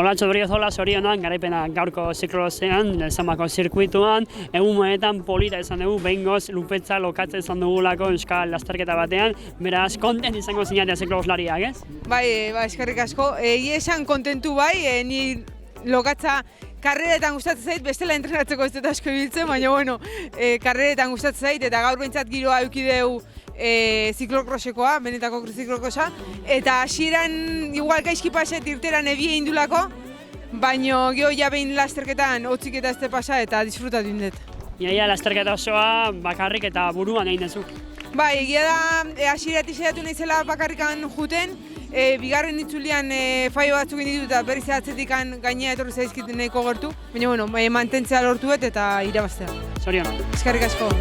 Olatxo Briozola zorionak garaipena gaurko ziklozean, Lezamako zirkuituan, egun honetan polita izan dugu, behingoz lupetza lokatza izan dugulako euskal lasterketa batean, beraz, kontent izango zinatea zikloslariak, ez? Bai, eskerrik asko. Esan kontentu bai, ni lokatza karreretan gustatzen zait, bestela entrenatzeko ez dut asko ibiltzen, baina bueno, karreretan gustatzen zait, eta gaur behintzat giroa eukideu ziklokrosekoa, benetako ziklokrosa, eta hasieran igual gaizki paset irteran ebie indulako, baina geho ja behin lasterketan hotzik eta ez pasa eta disfrutatu indet. Iaia lasterketa osoa bakarrik eta buruan egin dezu. Bai, egia da hasieratik saiatu naizela bakarrikan juten, bigarren itzulian faio batzuk egin ditut eta berriz atzetik gainea etorri zaizkit nahiko gertu, baina bueno, mantentzea lortuet eta irabaztea. Zorion. Eskerrik asko.